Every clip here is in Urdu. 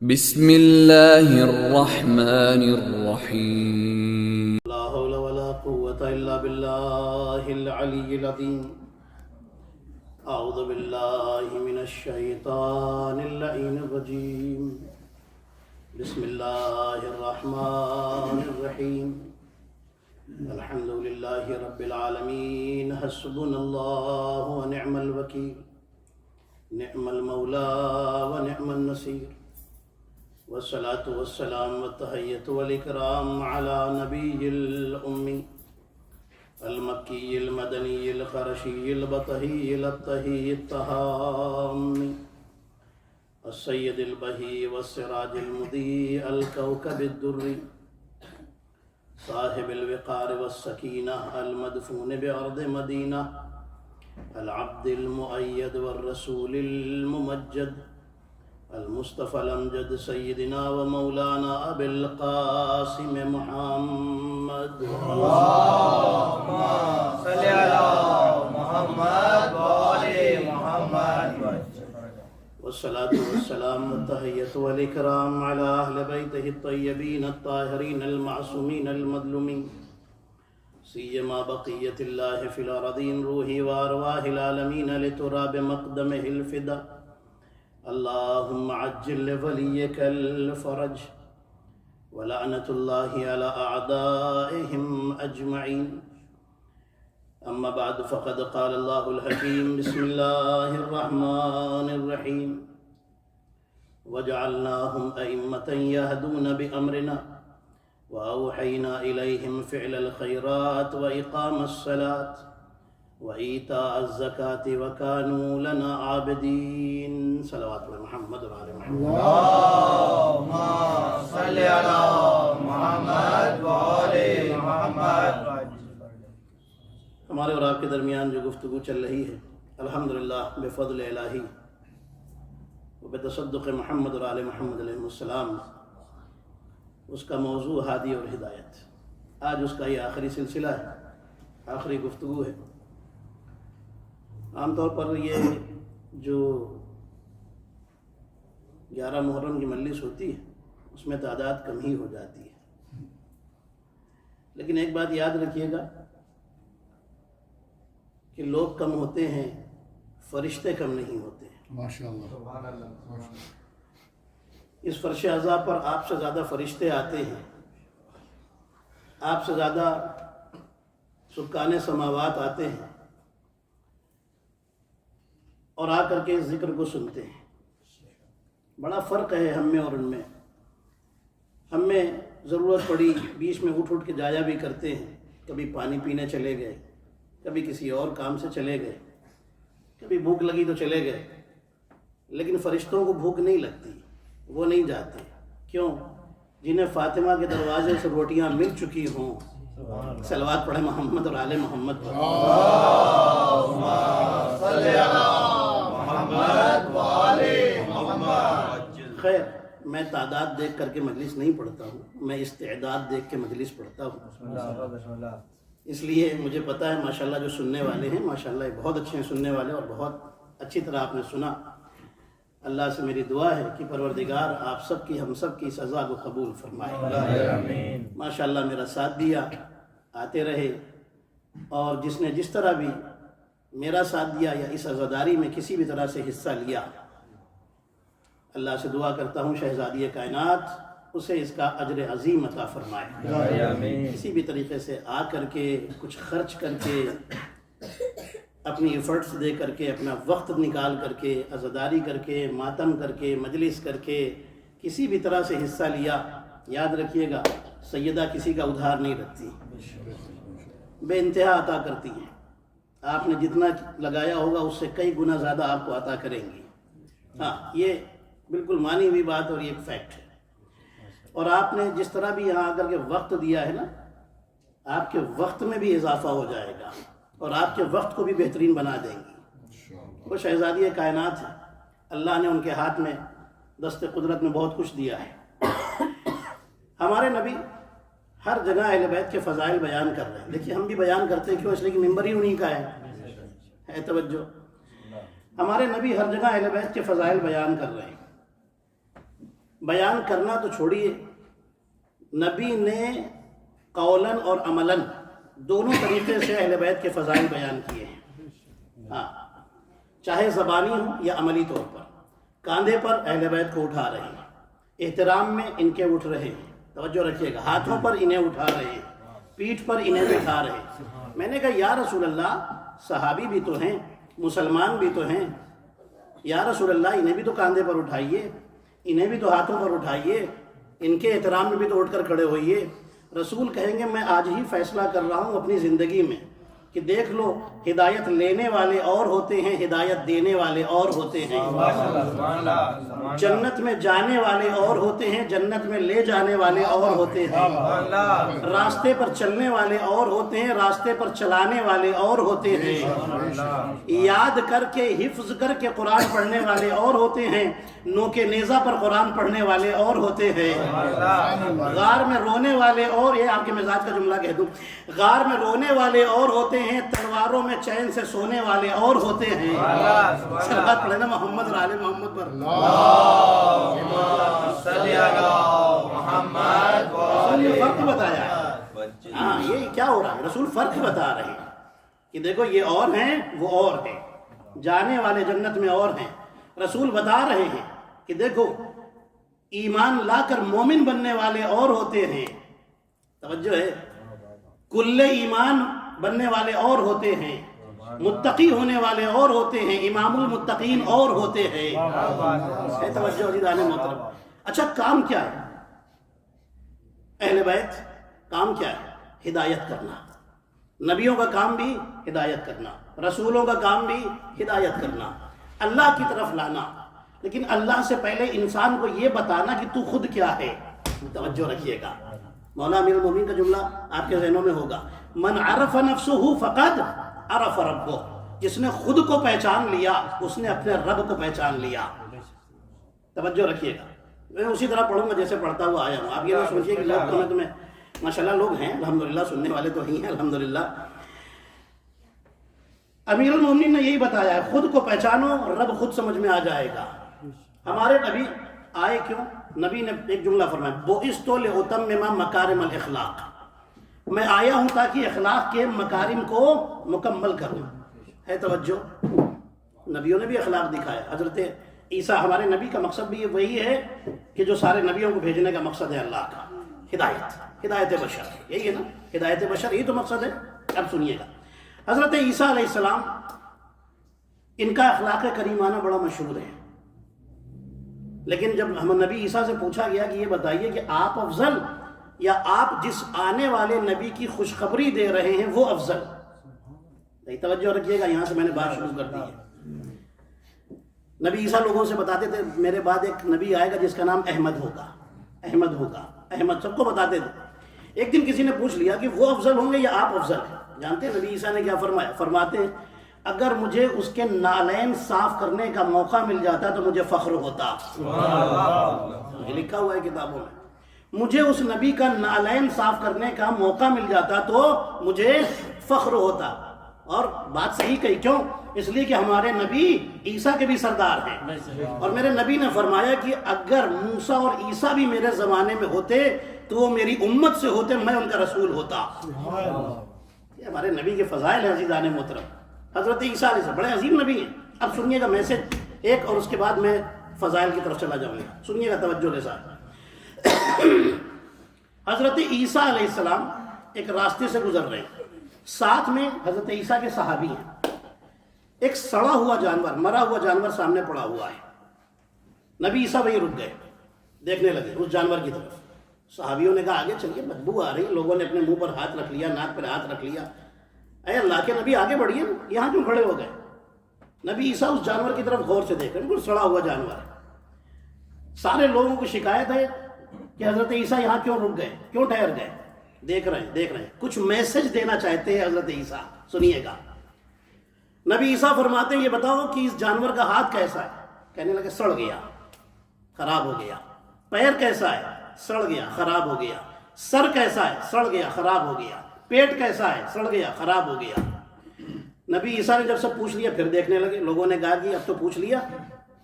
بسم اللہ الرحمن الرحیم لا حول ولا قوة الا باللہ العلی العظیم اعوذ باللہ من الشیطان اللعین الرجیم بسم اللہ الرحمن الرحیم الحمد للہ رب العالمین حسبنا اللہ ونعم الوکیل نعم المولا ونعم النصیر والصلاة والسلام والتحیۃ والإکرام علی نبی الأمی المکی المدنی القرشی البطحی الابتحی التہامی السید البہی والسراج المضیء الکوکب الدری صاحب الوقار والسکینہ المدفون بأرض مدینہ العبد المؤید والرسول الممجد المصطفى الامجد سیدنا و مولانا ابی القاسم محمد اللهم صل على محمد وآل محمد والصلاة والسلام والتحیۃ والإکرام على اہل بیتہ الطیبین الطاہرین المعصومین المظلومین سیما بقیت اللہ فی الارضین روحی وارواح العالمین لتراب مقدمہ الفدا اللهم عجل لوليك الفرج ولعنة الله على أعدائهم أجمعين أما بعد فقد قال الله الحكيم بسم الله الرحمن الرحيم وجعلناهم أئمة يهدون بأمرنا وأوحينا إليهم فعل الخيرات وإقام الصلاة وإيتاء الزكاة وكانوا لنا عابدين صلوات محمد وعلى محمد اللهم صل على محمد وآل محمد ہمارے اور آپ کے درمیان جو گفتگو چل رہی ہے الحمدللہ بفضل الہی و بتصدق محمد اور آل محمد علیہ السلام اس کا موضوع ہادی اور ہدایت. آج اس کا یہ آخری سلسلہ ہے، آخری گفتگو ہے. عام طور پر یہ جو 11 محرم کی مجلس ہوتی ہے اس میں تعداد کم ہی ہو جاتی ہے، لیکن ایک بات یاد رکھیے گا کہ لوگ کم ہوتے ہیں، فرشتے کم نہیں ہوتے ہیں. ماشاءاللہ. اس فرش اعضاء پر آپ سے زیادہ فرشتے آتے ہیں، آپ سے زیادہ سکان سماوات آتے ہیں اور آ کر کے اس ذکر کو سنتے ہیں. بڑا فرق ہے ہم میں اور ان میں. ہم میں ضرورت پڑی بیچ میں اٹھ کے جایا بھی کرتے ہیں، کبھی پانی پینے چلے گئے، کبھی کسی اور کام سے چلے گئے، کبھی بھوک لگی تو چلے گئے. لیکن فرشتوں کو بھوک نہیں لگتی، وہ نہیں جاتے. کیوں؟ جنہیں فاطمہ کے دروازے سے روٹیاں مل چکی ہوں. صلوات پڑھے محمد اور آل محمد پر. اللهم صل على محمد وآل محمد. خیر، میں تعداد دیکھ کر کے مجلس نہیں پڑھتا ہوں، میں استعداد دیکھ کے مجلس پڑھتا ہوں. اس لیے مجھے پتہ ہے ماشاءاللہ جو سننے والے ہیں ماشاءاللہ بہت اچھے ہیں سننے والے، اور بہت اچھی طرح آپ نے سنا. اللہ سے میری دعا ہے کہ پروردگار آپ سب کی ہم سب کی سزا کو قبول فرمائے. ماشاءاللہ میرا ساتھ دیا، آتے رہے، اور جس نے جس طرح بھی میرا ساتھ دیا یا اس عزاداری میں کسی بھی طرح سے حصہ لیا، اللہ سے دعا کرتا ہوں شہزادی کائنات اسے اس کا اجر عظیم عطا فرمائے. کسی بھی طریقے سے آ کر کے کچھ خرچ کر کے اپنی ایفرٹس دے کر کے اپنا وقت نکال کر کے عزاداری کر کے ماتم کر کے مجلس کر کے کسی بھی طرح سے حصہ لیا، یاد رکھیے گا سیدہ کسی کا ادھار نہیں رکھتی، بے انتہا عطا کرتی ہیں. آپ نے جتنا لگایا ہوگا اس سے کئی گنا زیادہ آپ کو عطا کریں گی. ہاں، یہ بالکل مانی ہوئی بات اور یہ ایک فیکٹ ہے. اور آپ نے جس طرح بھی یہاں آ کر کے وقت دیا ہے نا، آپ کے وقت میں بھی اضافہ ہو جائے گا اور آپ کے وقت کو بھی بہترین بنا دیں گی. وہ شہزادی کائنات ہے، اللہ نے ان کے ہاتھ میں دست قدرت میں بہت کچھ دیا ہے. ہمارے نبی ہر جگہ اہل بیت کے فضائل بیان کر رہے ہیں. دیکھیے ہم بھی بیان کرتے ہیں، کیوں؟ اس لیے کہ ممبر ہی انہیں کا ہے توجہ. ہمارے نبی ہر جگہ اہل بیت کے فضائل بیان کر رہے ہیں. بیان کرنا تو چھوڑیے، نبی نے قولاً اور عملاً دونوں طریقے سے اہل بیت کے فضائل بیان کیے ہیں، ہاں، چاہے زبانی ہو یا عملی طور پر۔ کاندھے پر اہل بیت کو اٹھا رہے ہیں، احترام میں ان کے اٹھ رہے ہیں، توجہ رکھیے گا، ہاتھوں پر انہیں اٹھا رہے ہیں، پیٹھ پر انہیں بٹھا رہے ہیں۔ میں نے کہا یا رسول اللہ، صحابی بھی تو ہیں، مسلمان بھی تو ہیں، یا رسول اللہ انہیں بھی تو کاندھے پر اٹھائیے، انہیں بھی تو ہاتھوں پر اٹھائیے، ان کے احترام میں بھی تو اٹھ کر کھڑے ہوئیے۔ رسول کہیں گے میں آج ہی فیصلہ کر رہا ہوں اپنی زندگی میں کہ دیکھ لو، ہدایت لینے والے اور ہوتے ہیں، ہدایت دینے والے اور ہوتے ہیں، جنت میں جانے والے اور ہوتے ہیں، جنت میں لے جانے والے اور ہوتے ہیں، راستے پر چلنے والے اور ہوتے ہیں، راستے پر چلانے والے اور ہوتے ہیں، یاد کر کے حفظ کر کے قرآن پڑھنے والے اور ہوتے ہیں، نوکے نیزہ پر قرآن پڑھنے والے اور ہوتے ہیں، غار میں رونے والے اور، یہ آپ کے مزاج کا جملہ کہہ دوں، غار میں رونے والے اور ہوتے ہیں، تلواروں میں چین سے سونے والے اور ہوتے ہیں۔ صلوات پڑھیں نا محمد اور آل محمد پر۔ رسول نے فرق بتایا ہے، ہاں یہ کیا ہو رہا ہے، رسول فرق بتا رہے ہیں کہ دیکھو یہ اور ہیں وہ اور ہیں، جانے والے جنت میں اور ہیں۔ رسول بتا رہے ہیں کہ دیکھو ایمان لا کر مومن بننے والے اور ہوتے ہیں، توجہ ہے، کل ایمان بننے والے اور ہوتے ہیں، متقی ہونے والے اور ہوتے ہیں، امام المتقین اور ہوتے ہیں۔ توجہ عزیزان محترم، اچھا کام کیا ہے اہل بیت؟ کام کیا ہے؟ ہدایت کرنا۔ نبیوں کا کام بھی ہدایت کرنا، رسولوں کا کام بھی ہدایت کرنا، اللہ کی طرف لانا، لیکن اللہ سے پہلے انسان کو یہ بتانا کہ تو خود کیا ہے۔ توجہ رکھیے گا، مولا امیر المومنین کا جملہ آپ کے ذہنوں میں ہوگا، من عرف نفسہ فقد عرف ربہ، جس نے خود کو پہچان لیا اس نے اپنے رب کو پہچان لیا۔ توجہ رکھیے گا، میں اسی طرح پڑھوں گا جیسے پڑھتا ہوا آیا ہوں، آپ یہ نہ سوچیے کہ لوگ تو میں ماشاءاللہ لوگ ہیں الحمدللہ، سننے والے تو ہی ہیں الحمدللہ۔ امیر المومنین نے یہی بتایا ہے، خود کو پہچانو، رب خود سمجھ میں آ جائے گا۔ ہمارے نبی آئے کیوں؟ نبی نے ایک جملہ فرمایا، بُعِثْتُ لِأُتَمِّمَ مَكَارِمَ الْإِخْلَاقِ، میں آیا ہوں تاکہ اخلاق کے مکارم کو مکمل کروں۔ ہے توجہ، نبیوں نے بھی اخلاق دکھایا۔ حضرت عیسیٰ ہمارے نبی کا مقصد بھی وہی ہے کہ جو سارے نبیوں کو بھیجنے کا مقصد ہے اللہ کا، ہدایت بشر، یہی ہے نا، ہدایت بشر، یہی تو مقصد ہے۔ اب سنیے گا، حضرت عیسیٰ علیہ السلام، ان کا اخلاق کریمانہ بڑا مشہور ہے، لیکن جب ہم نبی عیسیٰ سے پوچھا گیا کہ یہ بتائیے کہ آپ افضل یا آپ جس آنے والے نبی کی خوشخبری دے رہے ہیں وہ افضل؟ توجہ رکھیے گا، یہاں سے میں نے بات شروع کر دی ہے۔ نبی عیسیٰ لوگوں سے بتاتے تھے میرے بعد ایک نبی آئے گا جس کا نام احمد ہوگا، احمد ہوگا، احمد، سب کو بتاتے تھے۔ ایک دن کسی نے پوچھ لیا کہ وہ افضل ہوں گے یا آپ افضل ہیں؟ جانتے ہیں نبی عیسیٰ نے کیا فرمایا؟ فرماتے ہیں اگر مجھے اس کے نالین صاف کرنے کا موقع مل جاتا تو مجھے فخر ہوتا۔ یہ لکھا ہوا ہے کتابوں میں، مجھے اس نبی کا نالین صاف کرنے کا موقع مل جاتا تو مجھے فخر ہوتا۔ اور بات صحیح کہی، کیوں؟ اس لیے کہ ہمارے نبی عیسیٰ کے بھی سردار ہیں، اور میرے نبی نے فرمایا کہ اگر موسیٰ اور عیسیٰ بھی میرے زمانے میں ہوتے تو وہ میری امت سے ہوتے، میں ان کا رسول ہوتا۔ یہ ہمارے نبی کے فضائل ہیں عزیزان محترم۔ حضرت عیسیٰ علیہ السلام بڑے عظیم نبی ہیں۔ اب سنیے گا میسج ایک، اور اس کے بعد میں فضائل کی طرف چلا جاؤں گا، سنیے گا توجہ کے ساتھ۔ حضرت عیسیٰ علیہ السلام ایک راستے سے گزر رہے ہیں، ساتھ میں حضرت عیسیٰ کے صحابی ہیں، ایک سڑا ہوا جانور، مرا ہوا جانور سامنے پڑا ہوا ہے۔ نبی عیسیٰ وہیں رک گئے، دیکھنے لگے اس جانور کی طرف۔ صحابیوں نے کہا آگے چلیے، بدبو آ رہی ہے۔ لوگوں نے اپنے منہ پر ہاتھ رکھ لیا، ناک پر ہاتھ رکھ لیا۔ اے اللہ کے نبی آگے بڑھیے، یہاں کیوں کھڑے ہو گئے؟ نبی عیسیٰ اس جانور کی طرف غور سے دیکھ رہے ہیں، بالکل سڑا ہوا جانور ہے۔ سارے لوگوں کو شکایت ہے کہ حضرت عیسیٰ یہاں کیوں رک گئے، کیوں ٹھہر گئے؟ دیکھ رہے ہیں، کچھ میسج دینا چاہتے ہیں حضرت عیسیٰ، سنیے گا۔ نبی عیسیٰ فرماتے ہیں یہ بتاؤ کہ اس جانور کا ہاتھ کیسا ہے؟ کہنے لگے سڑ گیا، خراب ہو گیا۔ پیر کیسا ہے؟ سڑ گیا، خراب ہو گیا۔ سر کیسا ہے؟ سڑ گیا، خراب ہو گیا۔ پیٹ کیسا ہے؟ سڑ گیا، خراب ہو گیا۔ نبی عیسیٰ نے جب سب پوچھ لیا پھر دیکھنے لگے۔ لوگوں نے کہا کہ اب تو پوچھ لیا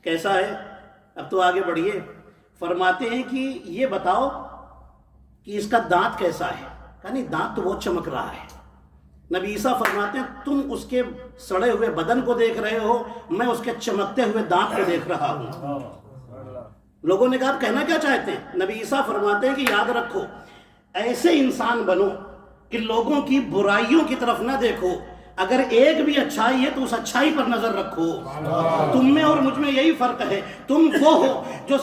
کیسا ہے، اب تو آگے بڑھیے۔ فرماتے ہیں کہ یہ بتاؤ کہ اس کا دانت کیسا ہے؟ کہا نہیں دانت تو بہت چمک رہا ہے۔ نبی عیسیٰ فرماتے ہیں تم اس کے سڑے ہوئے بدن کو دیکھ رہے ہو، میں اس کے چمکتے ہوئے دانت کو دیکھ رہا ہوں۔ لوگوں نے کہا آپ کہنا کیا چاہتے ہیں؟ نبی عیسیٰ فرماتے ہیں کہ یاد رکھو ایسے انسان بنو کہ لوگوں کی برائیوں کی طرف نہ دیکھو، اگر ایک بھی اچھائی ہے تو اس اچھائی پر نظر رکھو۔ تم میں اور مجھ میں یہی فرق ہے، تم وہ ہو جو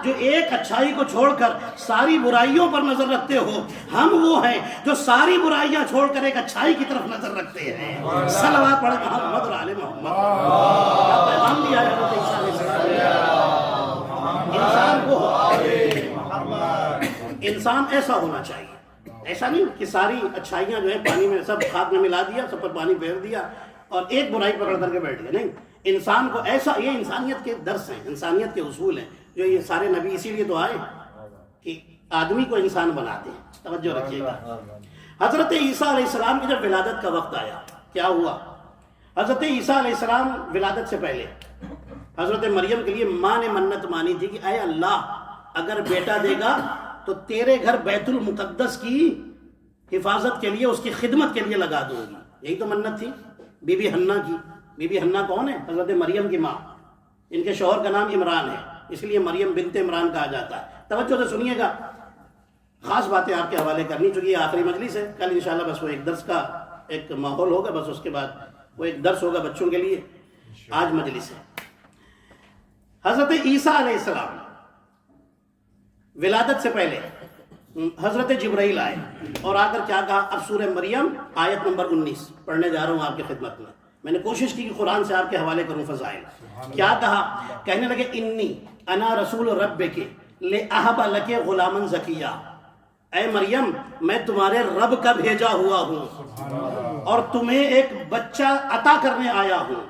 ایک اچھائی کو چھوڑ کر ساری برائیوں پر نظر رکھتے ہو، ہم وہ ہیں جو ساری برائیاں چھوڑ کر ایک اچھائی کی طرف نظر رکھتے ہیں۔ صلوات پڑھیں محمد اور آل محمد۔ کیا پیغام دیا ہے حضرت عیسیٰ علیہ السلام؟ انسان وہ انسان ایسا ہونا چاہیے، ایسا نہیں کہ ساری اچھائیاں جو ہے پانی میں سب خاک میں ملا دیا، سب پر پانی پھیر دیا اور ایک برائی پکڑ کر کے بیٹھ گیا۔ نہیں، انسان کو ایسا، یہ انسانیت کے درس ہیں، انسانیت کے اصول ہیں جو یہ سارے نبی اسی لیے تو آئے کہ آدمی کو انسان بناتے ہیں۔ توجہ رکھیے گا۔ حضرت عیسیٰ علیہ السلام کی جب ولادت کا وقت آیا کیا ہوا؟ حضرت عیسیٰ علیہ السلام ولادت سے پہلے حضرت مریم کے لیے ماں نے منت مانی تھی کہ اے اللہ اگر بیٹا دے گا تو تیرے گھر بیت المقدس کی حفاظت کے لیے، اس کی خدمت کے لیے لگا دوں گی۔ یہی تو منت تھی بی بی حنا کی۔ بی بی حنا کون ہے؟ حضرت مریم کی ماں۔ ان کے شوہر کا نام عمران ہے، اس لیے مریم بنت عمران کہا جاتا ہے۔ توجہ سے سنیے گا، خاص باتیں آپ کے حوالے کرنی، چونکہ یہ آخری مجلس ہے، کل انشاءاللہ بس وہ ایک درس کا ایک ماحول ہوگا، بس اس کے بعد وہ ایک درس ہوگا بچوں کے لیے۔ آج مجلس ہے۔ حضرت عیسیٰ علیہ السلام ولادت سے پہلے حضرت جبرائیل آئے اور آ کر کیا کہا؟ اب سورہ مریم آیت نمبر 19 پڑھنے جا رہا ہوں آپ کی خدمت میں نے کوشش کی کہ قرآن سے آپ کے حوالے کروں فضائل۔ کیا کہا؟ کہنے لگے انی انا رسول ربک لأہب لک غلاما زکیہ، اے مریم میں تمہارے رب کا بھیجا ہوا ہوں اور تمہیں ایک بچہ عطا کرنے آیا ہوں۔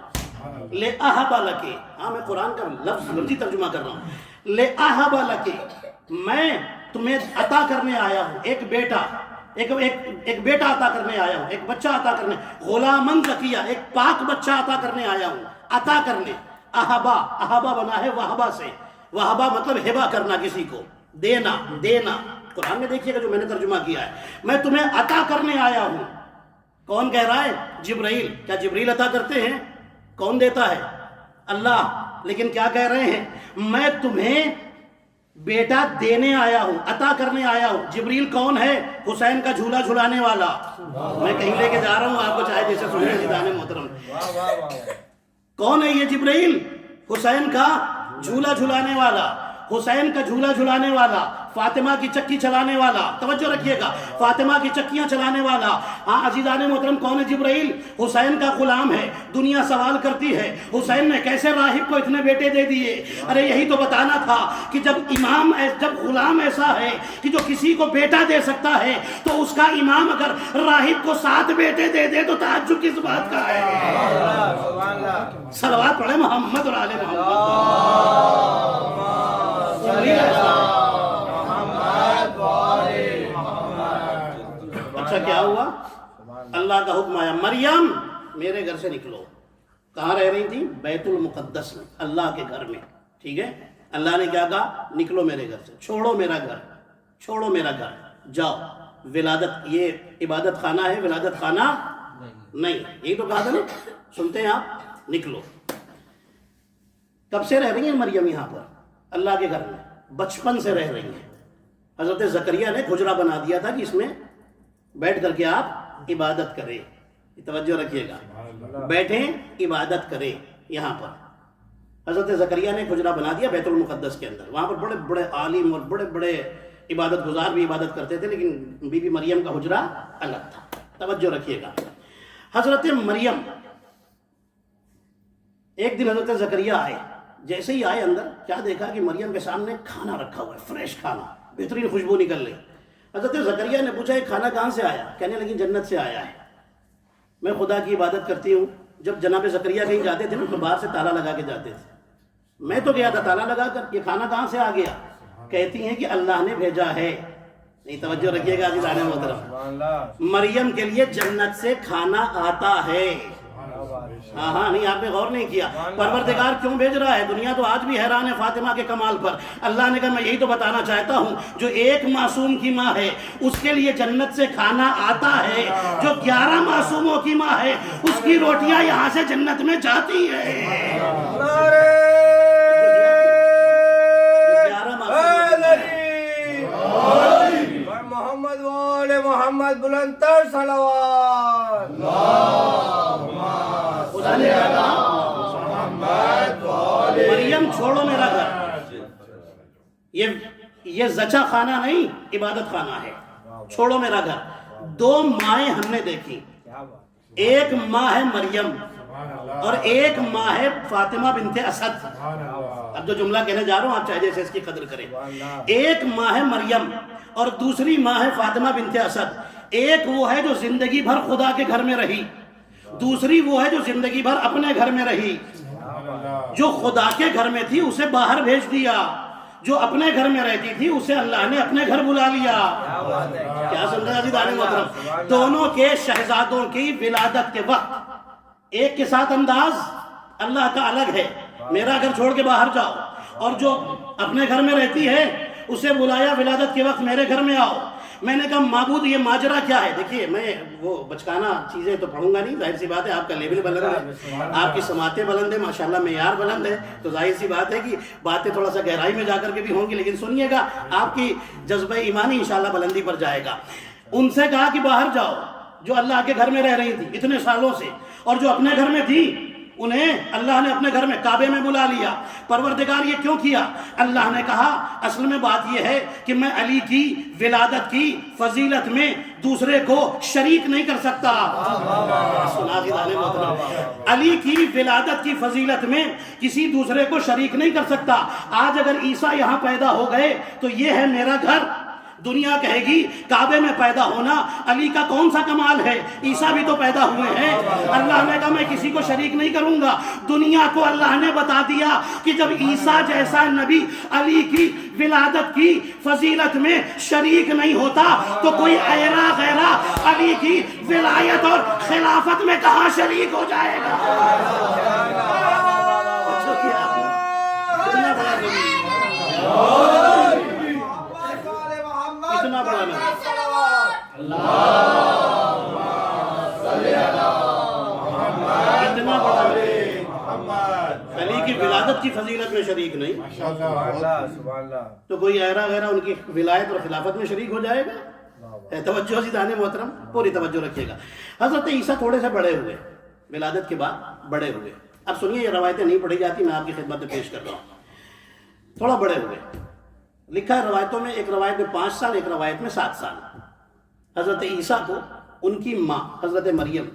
لأہب لک، ہاں میں قرآن کا لفظی ترجمہ کر رہا ہوں۔ لأہب لک، میں تمہیں عطا کرنے آیا ہوں ایک بیٹا، ایک بیٹا عطا کرنے آیا ہوں، ایک بچہ عطا کرنے، غلامن زکیہ، ایک پاک بچہ عطا کرنے آیا ہوں۔ عطا کرنے، اہبا، اہبا بنا ہے وہبا سے، وہبا مطلب ہبا کرنا، کسی کو دینا، دینا۔ قرآن میں دیکھیے گا جو میں نے ترجمہ کیا ہے، میں تمہیں عطا کرنے آیا ہوں۔ کون کہہ رہا ہے؟ جبرائیل۔ کیا جبرائیل عطا کرتے ہیں؟ کون دیتا ہے؟ اللہ۔ لیکن کیا کہہ رہے ہیں؟ میں تمہیں بیٹا دینے آیا ہوں، عطا کرنے آیا ہوں۔ جبریل کون ہے؟ حسین کا جھولا جھلانے والا۔ میں کہیں لے کے جا رہا ہوں آپ کو، چاہے جیسے سنیں جدان محترم۔ کون ہے یہ جبریل؟ حسین کا جھولا جھلانے والا، حسین کا جھولا جھلانے والا، فاطمہ کی چکی چلانے والا۔ توجہ رکھیے گا، فاطمہ کی چکیاں چلانے والا۔ ہاں عزیزان محترم، کون ہے جبرائیل؟ حسین کا غلام ہے۔ دنیا سوال کرتی ہے حسین نے کیسے راہب کو اتنے بیٹے دے دیے؟ ارے یہی تو بتانا تھا کہ جب غلام ایسا ہے کہ جو کسی کو بیٹا دے سکتا ہے تو اس کا امام اگر راہب کو 7 بیٹے دے دے تو تعجب کس بات کا ہے؟ صلوات پڑھیں محمد اور آل محمد۔ اچھا کیا ہوا؟ اللہ کا حکم آیا، مریم میرے گھر سے نکلو۔ کہاں رہ رہی تھی؟ بیت المقدس میں، اللہ کے گھر میں۔ ٹھیک ہے، اللہ نے کیا کہا؟ نکلو میرے گھر سے، چھوڑو میرا گھر، چھوڑو میرا گھر، جاؤ۔ ولادت یہ عبادت خانہ ہے، ولادت خانہ نہیں، یہی تو کہا تھا نا، سنتے ہیں آپ؟ نکلو۔ کب سے رہ رہی ہیں مریم یہاں پر؟ اللہ کے گھر میں بچپن سے رہ رہی ہیں۔ حضرت زکریا نے حجرہ بنا دیا تھا کہ اس میں بیٹھ کر کے آپ عبادت کریں۔ توجہ رکھیے گا، بیٹھیں عبادت کریں۔ یہاں پر حضرت زکریا نے حجرہ بنا دیا بیت المقدس کے اندر، وہاں پر بڑے بڑے عالم اور بڑے بڑے عبادت گزار بھی عبادت کرتے تھے، لیکن بی بی مریم کا حجرہ الگ تھا۔ توجہ رکھیے گا، حضرت مریم ایک دن حضرت زکریا آئے، جیسے ہی آئے اندر کیا دیکھا کہ مریم کے سامنے کھانا رکھا ہوا ہے، فریش کھانا، بہترین خوشبو نکل رہی۔ حضرت زکریا نے پوچھا یہ کھانا کہاں سے آیا؟ کہنے لگی جنت سے آیا ہے، میں خدا کی عبادت کرتی ہوں۔ جب جناب زکریا کہیں جاتے تھے تو باہر سے تالا لگا کے جاتے تھے، میں تو گیا تھا تالا لگا کر، یہ کھانا کہاں سے آ گیا؟ کہتی ہیں کہ اللہ نے بھیجا ہے۔ نہیں، توجہ رکھیے گا عزیزان محترم، مریم کے لیے جنت سے کھانا آتا ہے۔ ہاں ہاں نہیں، آپ نے غور نہیں کیا پروردگار کیوں بھیج رہا ہے؟ دنیا تو آج بھی حیران ہے فاطمہ کے کمال پر۔ اللہ نے کہا میں یہی تو بتانا چاہتا ہوں، جو ایک معصوم کی ماں ہے اس کے لیے جنت سے کھانا آتا ہے، جو 11 معصوموں کی ماں ہے اس کی روٹیاں یہاں سے جنت میں جاتی ہے۔ محمد والے محمد بلند تر صلوات۔ خدا نے کہا مریم چھوڑو میرا گھر، یہ زچا خانہ نہیں عبادت خانہ ہے، چھوڑو میرا گھر۔ 2 مائیں ہم نے دیکھی، ایک ماں ہے مریم اور ایک ماں ہے فاطمہ بنت اسد۔ اب جو جملہ کہنے جا رہا ہوں آپ چاہے جیسے اس کی قدر کریں۔ ایک ماں ہے مریم اور دوسری ماں ہے فاطمہ بنت اسد۔ ایک وہ ہے جو زندگی بھر خدا کے گھر میں رہی، دوسری وہ ہے جو زندگی بھر اپنے گھر میں رہی۔ جو خدا کے گھر میں تھی اسے باہر بھیج دیا، جو اپنے گھر میں رہتی تھی اسے اللہ نے اپنے گھر بلا لیا۔ کیا سمجھا عزیزان محترم؟ دونوں کے شہزادوں کی ولادت کے وقت ایک کے ساتھ انداز اللہ کا الگ ہے، میرا گھر چھوڑ کے باہر جاؤ، اور جو اپنے گھر میں رہتی ہے اسے بلایا ولادت کے وقت میرے گھر میں آؤ۔ میں نے کہا معبود یہ ماجرا کیا ہے؟ دیکھیے میں وہ بچکانا چیزیں تو پڑھوں گا نہیں، ظاہر سی بات ہے آپ کا لیول بلند ہے، آپ کی سماعتیں بلند ہے، ماشاءاللہ معیار بلند ہے، تو ظاہر سی بات ہے کہ باتیں تھوڑا سا گہرائی میں جا کر کے بھی ہوں گی، لیکن سنیے گا آپ کی جذبہ ایمانی انشاءاللہ بلندی پر جائے گا۔ ان سے کہا کہ باہر جاؤ، جو اللہ کے گھر میں رہ رہی تھی اتنے سالوں سے، اور جو اپنے گھر میں تھی انہیں اللہ نے اپنے گھر میں کعبے میں بلا لیا۔ پروردگار یہ کیوں کیا؟ اللہ نے کہا اصل میں بات یہ ہے کہ میں علی کی ولادت کی فضیلت میں دوسرے کو شریک نہیں کر سکتا۔ علی کی ولادت کی فضیلت میں کسی دوسرے کو شریک نہیں کر سکتا۔ آج اگر عیسیٰ یہاں پیدا ہو گئے تو یہ ہے میرا گھر، دنیا کہے گی کعبے میں پیدا ہونا علی کا کون سا کمال ہے، عیسیٰ بھی تو پیدا ہوئے ہیں۔ اللہ نے کہا میں کسی کو شریک نہیں کروں گا۔ دنیا کو اللہ نے بتا دیا کہ جب عیسیٰ جیسا نبی علی کی ولادت کی فضیلت میں شریک نہیں ہوتا تو کوئی ایرا غیرہ علی کی ولایت اور خلافت میں کہاں شریک ہو جائے گا؟ اتنا بڑا نبی، اتنا بڑا نبی علی کی ولادت کی فضیلت میں شریک نہیں، تو کوئی ایرا غیرہ ان کی ولایت اور خلافت میں شریک ہو جائے گا؟ توجہ عزیزان محترم، پوری توجہ رکھیے گا۔ حضرت عیسیٰ تھوڑے سے بڑے ہوئے، ولادت کے بعد بڑے ہوئے۔ اب سنیے، یہ روایتیں نہیں پڑھی جاتی، میں آپ کی خدمت میں پیش کر رہا ہوں۔ تھوڑا بڑے ہوئے، لکھا ہے روایتوں میں، ایک روایت میں 5 سال، ایک روایت میں 7 سال۔ حضرت عیسیٰ کو ان کی ماں حضرت مریم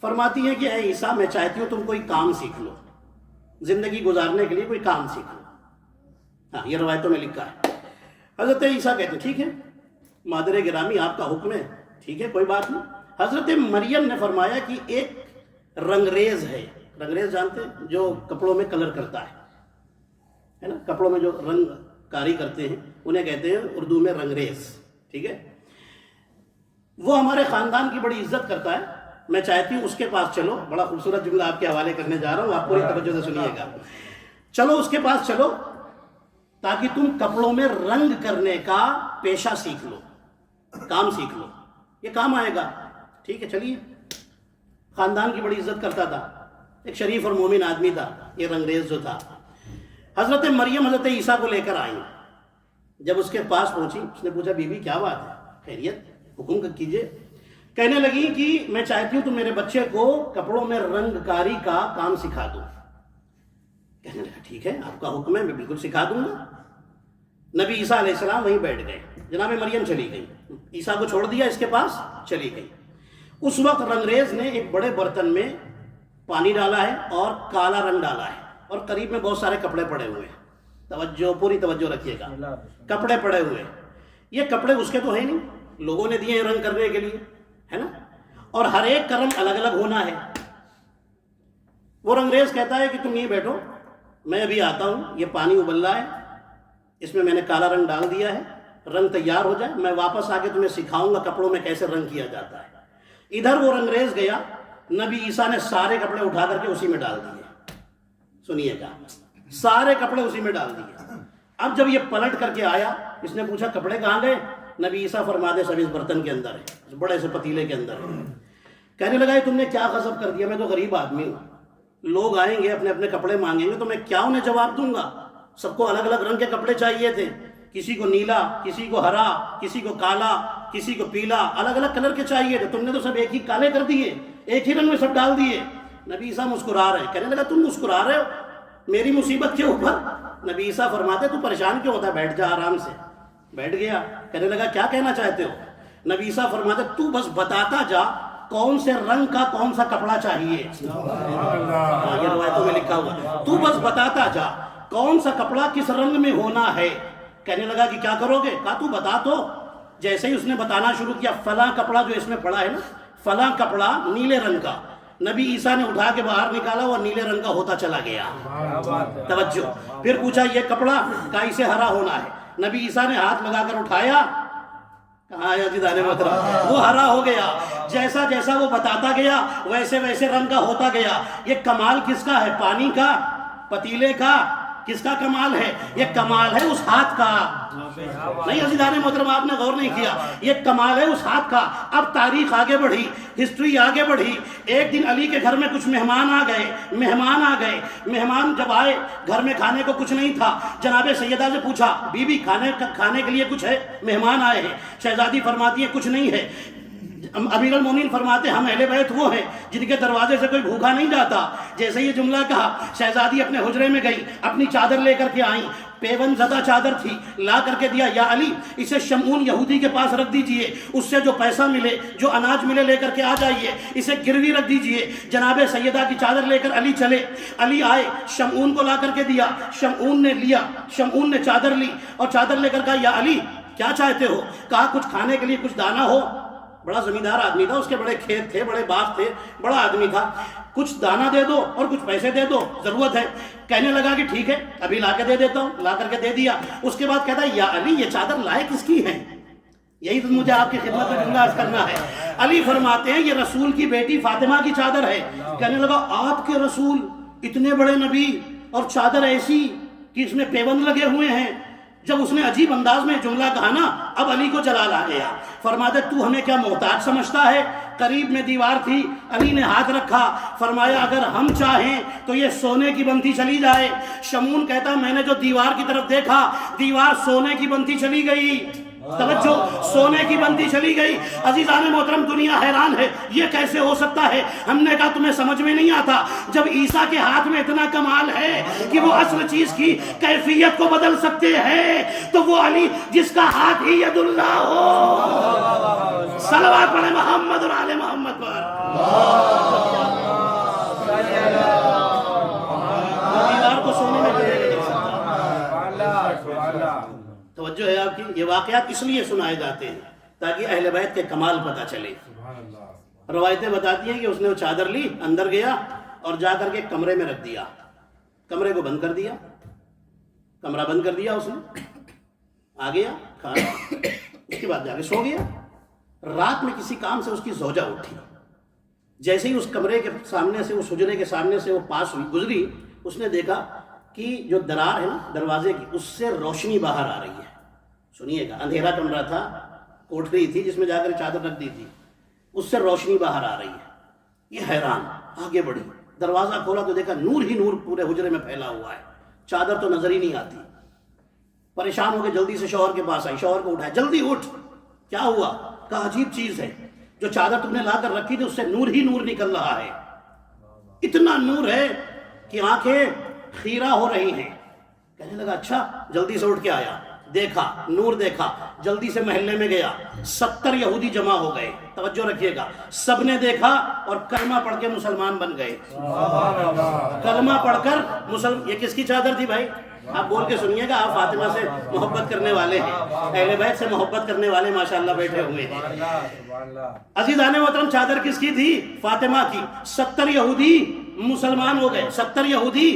فرماتی ہے کہ اے عیسیٰ میں چاہتی ہوں تم کوئی کام سیکھ لو، زندگی گزارنے کے لیے کوئی کام سیکھ لو۔ ہاں یہ روایتوں میں لکھا ہے۔ حضرت عیسیٰ کہتے ٹھیک ہے مادر گرامی آپ کا حکم ہے، ٹھیک ہے کوئی بات نہیں۔ حضرت مریم نے فرمایا کہ ایک رنگریز ہے، رنگریز جانتے ہیں جو کپڑوں میں کلر کرتا ہے نا، کپڑوں میں جو رنگ کاری کرتے ہیں انہیں کہتے ہیں اردو میں رنگریز، ٹھیک ہے، وہ ہمارے خاندان کی بڑی عزت کرتا ہے، میں چاہتی ہوں اس کے پاس چلو۔ بڑا خوبصورت جملہ آپ کے حوالے کرنے جا رہا ہوں، آپ پوری توجہ سے سنیے گا۔ چلو اس کے پاس چلو تاکہ تم کپڑوں میں رنگ کرنے کا پیشہ سیکھ لو، کام سیکھ لو، یہ کام آئے گا۔ ٹھیک ہے چلیے، خاندان کی بڑی عزت کرتا تھا، ایک شریف اور مومن آدمی تھا یہ رنگریز جو تھا۔ حضرت مریم حضرت عیسیٰ کو لے کر آئیں، جب اس کے پاس پہنچی اس نے پوچھا بی بی کیا بات ہے، خیریت، حکم کیجئے۔ کہنے لگی کہ میں چاہتی ہوں تم میرے بچے کو کپڑوں میں رنگ کاری کا کام سکھا دو۔ کہنے لگا ٹھیک ہے آپ کا حکم ہے، میں بالکل سکھا دوں گا۔ نبی عیسیٰ علیہ السلام وہیں بیٹھ گئے، جناب مریم چلی گئی، عیسیٰ کو چھوڑ دیا اس کے پاس، چلی گئی۔ اس وقت رنگریز نے ایک بڑے برتن میں پانی ڈالا ہے اور کالا رنگ ڈالا ہے، اور قریب میں بہت سارے کپڑے پڑے ہوئے ہیں، توجہ پوری توجہ رکھیے گا، کپڑے پڑے ہوئے ہیں۔ یہ کپڑے اس کے تو ہے نہیں، لوگوں نے دیے ہیں رنگ کرنے کے لیے، ہے نا، اور ہر ایک کا رنگ الگ الگ ہونا ہے۔ وہ رنگریز کہتا ہے کہ تم یہیں بیٹھو، میں ابھی آتا ہوں، یہ پانی ابل رہا ہے، اس میں نے کالا رنگ ڈال دیا ہے، رنگ تیار ہو جائے میں واپس آ کے تمہیں سکھاؤں گا کپڑوں میں کیسے رنگ کیا جاتا ہے۔ ادھر وہ رنگریز گیا نبی عیسیٰ نے سارے کپڑے اٹھا کر کے اسی میں ڈال دیے. سنیے گا, سارے کپڑے اسی میں ڈال دیے. اب جب یہ پلٹ کر کے آیا, اس نے پوچھا کپڑے کہاں گئے؟ نبی عیسیٰ فرماتے سب اس برتن کے اندر ہے, بڑے سے پتیلے کے اندر ہے. کہنے لگا تم نے کیا غضب کر دیا, میں تو غریب آدمی ہوں, لوگ آئیں گے اپنے اپنے کپڑے مانگیں گے تو میں کیا انہیں جواب دوں گا؟ سب کو الگ الگ رنگ کے کپڑے چاہیے تھے, کسی کو نیلا, کسی کو ہرا, کسی کو کالا, کسی کو پیلا, الگ الگ کلر کے چاہیے تھے. تم نے تو سب ایک ہی کالے کر دیے, ایک ہی رنگ میں سب ڈال دیے. نبی عیسیٰ مسکرا رہے ہیں. کہنے لگا تم مسکرا رہے ہو میری مصیبت کے اوپر؟ نبی عیسیٰ فرماتے تو پریشان کیوں ہوتا ہے, بیٹھ جا آرام سے. بیٹھ گیا. کہنے لگا کیا کہنا چاہتے ہو؟ نبی عیسیٰ فرماتے تو بس بتاتا جا کون سے رنگ کا کون سا کپڑا چاہیے. یہ روایتوں میں لکھا ہوا, تو بس بتاتا جا کون سا کپڑا کس رنگ میں ہونا ہے. کہنے لگا کہ کیا کرو گے؟ کہا تو بتا تو. جیسے ہی اس نے بتانا شروع کیا, فلاں کپڑا جو اس میں پڑا ہے نا, فلاں کپڑا نیلے رنگ کا. نبی عیسیٰ نے اٹھا کے باہر نکالا, وہ نیلے رنگ کا ہوتا چلا گیا. توجہ. پھر پوچھا یہ کپڑا, کہا اسے ہرا ہونا ہے. نبی عیسیٰ نے ہاتھ لگا کر اٹھایا, کہاں آیا جی دانے محترم, وہ ہرا ہو گیا. جیسا جیسا وہ بتاتا گیا ویسے ویسے رنگ کا ہوتا گیا. یہ کمال کس کا ہے؟ پانی کا, پتیلے کا؟ کس کا کمال ہے؟ یہ کمال ہے اس ہاتھ کا. نہیں عزیزان محترم, آپ نے غور نہیں کیا, یہ کمال ہے اس ہاتھ کا. اب تاریخ آگے بڑھی, ہسٹری آگے بڑھی. ایک دن علی کے گھر میں کچھ مہمان آ گئے. مہمان جب آئے, گھر میں کھانے کو کچھ نہیں تھا. جناب سیدہ سے پوچھا, بی بی کھانے کے لیے کچھ ہے؟ مہمان آئے ہیں. شہزادی فرماتی ہے کچھ نہیں ہے. امیر المومنین فرماتے ہم اہل بیت وہ ہیں جن کے دروازے سے کوئی بھوکا نہیں جاتا. جیسے یہ جملہ کہا, شہزادی اپنے حجرے میں گئی, اپنی چادر لے کر کے آئیں. پیون زدہ چادر تھی, لا کر کے دیا, یا علی اسے شمعون یہودی کے پاس رکھ دیجئے, اس سے جو پیسہ ملے, جو اناج ملے لے کر کے آ جائیے, اسے گروی رکھ دیجئے. جناب سیدہ کی چادر لے کر علی چلے. علی آئے, شمعون کو لا کر کے دیا, شمعون نے لیا, شمعون نے چادر لی اور چادر لے کر کہا یا علی کیا چاہتے ہو؟ کہا کچھ کھانے کے لیے کچھ دانہ ہو. بڑا زمیندار آدمی تھا, اس کے بڑے کھیت تھے, بڑے باغ تھے, بڑا آدمی تھا. کچھ دانہ دے دو اور کچھ پیسے دے دو, ضرورت ہے. کہنے لگا کہ ٹھیک ہے ابھی لا کے دے دیتا ہوں. لا کر کے دے دیا. اس کے بعد کہتا ہے یا علی یہ چادر لائے کس کی ہے؟ یہی تو مجھے آپ کی خدمت میں جملہ عرض کرنا ہے. علی فرماتے ہیں یہ رسول کی بیٹی فاطمہ کی چادر ہے. کہنے لگا آپ کے رسول اتنے بڑے نبی اور چادر ایسی کہ اس میں پیوند لگے ہوئے ہیں. جب اس نے عجیب انداز میں جملہ کہا نا, اب علی کو جلال آ گیا. فرماتے تو ہمیں کیا محتاج سمجھتا ہے؟ قریب میں دیوار تھی, علی نے ہاتھ رکھا, فرمایا اگر ہم چاہیں تو یہ سونے کی بنتی چلی جائے. شمعون کہتا میں نے جو دیوار کی طرف دیکھا, دیوار سونے کی بنتی چلی گئی. توجہ, سونے کی بنتی چلی گئی. عزیزان محترم دنیا حیران ہے, یہ کیسے ہو سکتا ہے؟ ہم نے کہا تمہیں سمجھ میں نہیں آتا. جب عیسیٰ کے ہاتھ میں اتنا کمال ہے کہ وہ اصل چیز کی کیفیت کو بدل سکتے ہیں, تو وہ علی جس کا ہاتھ ہی ید اللہ ہو. صلوات پڑھیں محمد اور آل محمد پر. دیوار کو سونے میں بدل سکتا. توجہ ہے آپ کی. یہ واقعات اس لیے سنائے جاتے ہیں تاکہ اہل بیت کے کمال پتہ چلے. روایتیں بتاتی ہیں کہ اس نے وہ چادر لی, اندر گیا اور جا کر کے کمرے میں رکھ دیا. کمرے کو بند کر دیا, کمرہ بند کر دیا. اس نے آ گیا کھانا, اس کے بعد جا کے سو گیا. رات میں کسی کام سے اس کی زوجہ اٹھی. جیسے ہی اس کمرے کے سامنے سے, اس حجرے کے سامنے سے وہ پاس ہوئی, گزری, اس نے دیکھا کہ جو درار ہے نا دروازے کی, اس سے روشنی باہر آ رہی ہے. سنیے گا, اندھیرا کمرہ تھا, کوٹری تھی جس میں جا کر چادر رکھ دی تھی, اس سے روشنی باہر آ رہی ہے. یہ حیران, آگے بڑھی, دروازہ کھولا تو دیکھا نور ہی نور پورے حجرے میں پھیلا ہوا ہے. چادر تو نظر ہی نہیں آتی. پریشان ہو کے جلدی سے شوہر کے پاس آئی, شوہر کو اٹھایا, جلدی اٹھ, کیا ہوا؟ کہا عجیب چیز ہے, جو چادر تم نے لا کر رکھی تھی اس سے نور ہی نور نکل رہا ہے. اتنا نور ہے کہ آنکھیں خیرہ ہو رہی ہیں. کہنے لگا اچھا. جلدی سے اٹھ کے آیا, دیکھا, نور دیکھا, جلدی سے محلے میں گیا. 70 یہودی جمع ہو گئے. توجہ رکھیے گا, سب نے دیکھا اور کلمہ پڑھ کے مسلمان بن گئے. کلمہ پڑھ کر یہ کس کی چادر تھی بھائی؟ آپ بول کے سنیے گا, آپ فاطمہ سے محبت کرنے والے ہیں, اہل بیت سے محبت کرنے والے ماشاءاللہ بیٹھے ہوئے ہیں. عزیزان محترم چادر کس کی تھی؟ فاطمہ کی. 70 یہودی مسلمان ہو گئے, 70 یہودی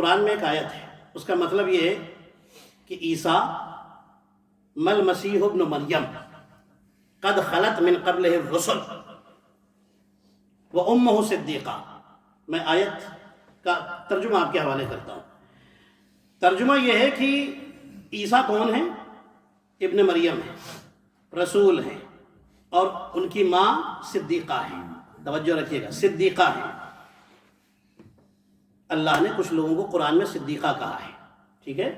قرآن میں ایک آیت ہے، اس کا مطلب یہ ہے کہ عیسیٰ مل مسیح ابن مریم قد خلت من قبلہ الرسل وامہ صدیقہ. میں آیت کا ترجمہ آپ کے حوالے کرتا ہوں. ترجمہ یہ ہے کہ عیسیٰ کون ہیں؟ ابن مریم ہیں، رسول ہیں، اور ان کی ماں صدیقہ ہیں. توجہ رکھیے گا، صدیقہ ہیں. اللہ نے کچھ لوگوں کو قرآن میں صدیقہ کہا ہے، ٹھیک ہے.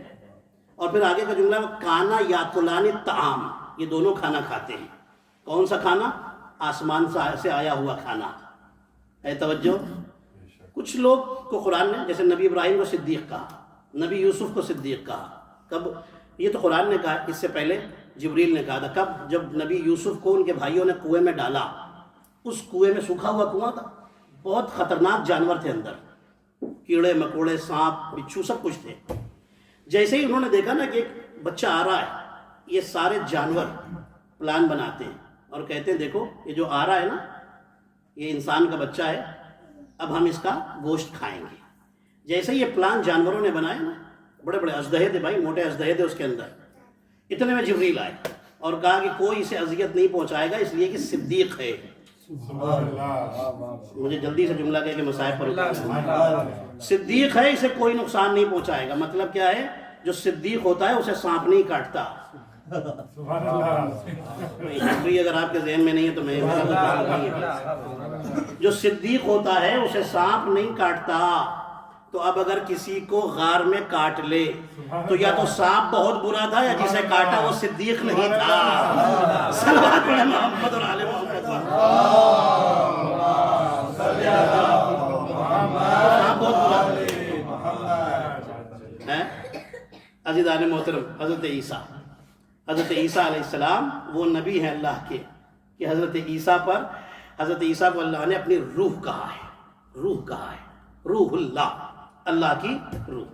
اور پھر آگے کا جملہ کانا یاکلان الطعام، یہ دونوں کھانا کھاتے ہیں. کون سا کھانا؟ آسمان سے آیا ہوا کھانا ہے. توجہ. کچھ لوگ کو قرآن نے جیسے نبی ابراہیم کو صدیق کہا، نبی یوسف کو صدیق کہا. کب؟ یہ تو قرآن نے کہا، اس سے پہلے جبریل نے کہا تھا. کب؟ جب نبی یوسف کو ان کے بھائیوں نے کنویں میں ڈالا. اس کنویں میں سوکھا ہوا کنواں تھا، بہت خطرناک جانور تھے اندر، کیڑے مکوڑے سانپ بچھو سب کچھ تھے. جیسے ہی انہوں نے دیکھا نا کہ ایک بچہ آ رہا ہے، یہ سارے جانور پلان بناتے ہیں اور کہتے ہیں دیکھو یہ جو آ رہا ہے نا یہ انسان کا بچہ ہے، اب ہم اس کا گوشت کھائیں گے. جیسے یہ پلان جانوروں نے بنایا نا، بڑے بڑے اژدہے تھے بھائی، موٹے اژدہے تھے اس کے اندر. اتنے میں جبریل آئے اور کہا کہ کوئی اسے اذیت نہیں پہنچائے گا اس لیے کہ صدیق ہے. مجھے جلدی سے جملہ کہہ کے مصائب پر اترنا. صدیق ہے، اسے کوئی نقصان نہیں پہنچائے گا. مطلب کیا ہے؟ جو صدیق ہوتا ہے اسے سانپ نہیں کاٹتا. اگر آپ کے ذہن میں نہیں ہے تو میں جو صدیق ہوتا ہے اسے سانپ نہیں کاٹتا. تو اب اگر کسی کو غار میں کاٹ لے تو یا تو سانپ بہت برا تھا یا جسے کاٹا وہ صدیق نہیں تھا. صلوات پڑھیں محمد اور آل محمد. بہت برا ہے. عزیزان محترم، حضرت عیسیٰ علیہ السلام وہ نبی ہیں اللہ کے کہ حضرت عیسیٰ کو اللہ نے اپنی روح کہا ہے. روح اللہ، اللہ کی روح.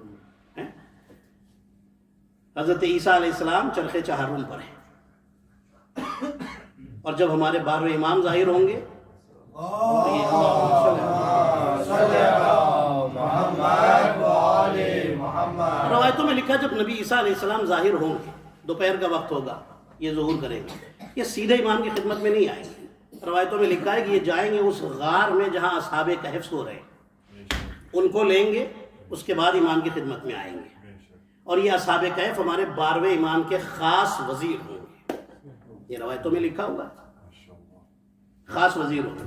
حضرت عیسیٰ علیہ السلام چرخ چہارم پر ہیں، اور جب ہمارے 12 امام ظاہر ہوں گے روایتوں میں لکھا جب نبی عیسیٰ علیہ السلام ظاہر ہوں گے، دوپہر کا وقت ہوگا، یہ ظہور کریں گے. یہ سیدھے امام کی خدمت میں نہیں آئیں گے. روایتوں میں لکھا ہے کہ یہ جائیں گے اس غار میں جہاں اصحاب کہف سو رہے ہیں، ان کو لیں گے، اس کے بعد امام کی خدمت میں آئیں گے. اور یہ اصحاب کہف ہمارے 12ویں امام کے خاص وزیر ہوں گے. یہ روایتوں میں لکھا ہوا خاص وزیر ہوں گے.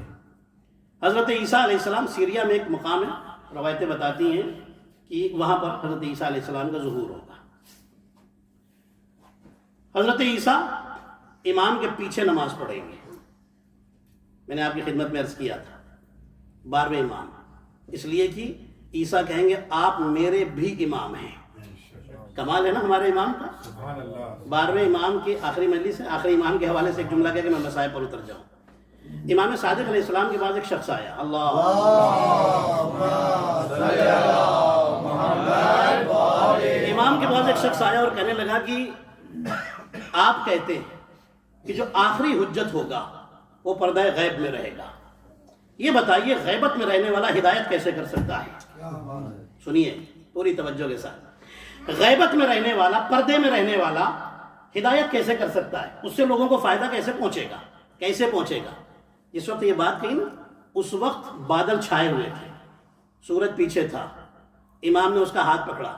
حضرت عیسیٰ علیہ السلام سیریا میں ایک مقام ہے، روایتیں بتاتی ہیں کہ وہاں پر حضرت عیسیٰ علیہ السلام کا ظہور ہوگا. حضرت عیسیٰ امام کے پیچھے نماز پڑھیں گے. میں نے آپ کی خدمت میں عرض کیا تھا 12ویں امام، اس لیے کہ عیسیٰ کہیں گے آپ میرے بھی امام ہیں. کمال ہے نا ہمارے امام کا. 12ویں امام کی آخری مجلس ہے. آخری امام کے حوالے سے ایک جملہ کہہ کہ میں مسائل پر اتر جاؤں. امام صادق علیہ السلام کے پاس ایک شخص آیا، امام کے پاس ایک شخص آیا اور کہنے لگا کہ آپ کہتے ہیں کہ جو آخری حجت ہوگا وہ پردہ غیب میں رہے گا. یہ بتائیے غیبت میں رہنے والا ہدایت کیسے کر سکتا ہے؟ سنیے پوری توجہ کے ساتھ. غیبت میں رہنے والا، پردے میں رہنے والا ہدایت کیسے کر سکتا ہے؟ اس سے لوگوں کو فائدہ کیسے پہنچے گا؟ کیسے پہنچے گا؟ جس وقت یہ بات کہی نا، اس وقت بادل چھائے ہوئے تھے، سورج پیچھے تھا. امام نے اس کا ہاتھ پکڑا،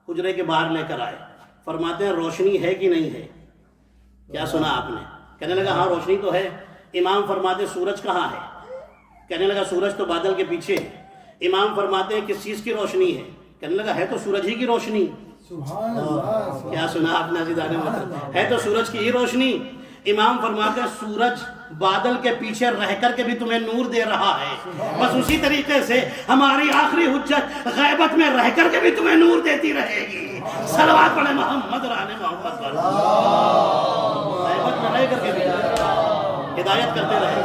حجرے کے باہر لے کر آئے. فرماتے ہیں روشنی ہے کہ نہیں ہے؟ کیا سنا آپ نے؟ کہنے لگا ہاں روشنی تو ہے. امام فرماتے سورج کہاں ہے؟ کہنے لگا سورج تو بادل کے پیچھے ہے. امام فرماتے ہیں کس چیز کی روشنی ہے؟ کہنے لگا ہے تو سورج ہی کی روشنی. سبحان اللہ. کیا سنا آپ نے عزیزان محترم؟ ہے تو سورج کی ہی روشنی. امام فرماتے ہیں سورج بادل کے پیچھے رہ کر کے بھی تمہیں نور دے رہا ہے، بس اسی طریقے سے ہماری آخری حجت غیبت میں رہ کر کے بھی تمہیں نور دیتی رہے گی. صلوات پڑھیں محمد اور آل محمد پر. غیبت میں رہ کر کے بھی ہدایت کرتے رہے،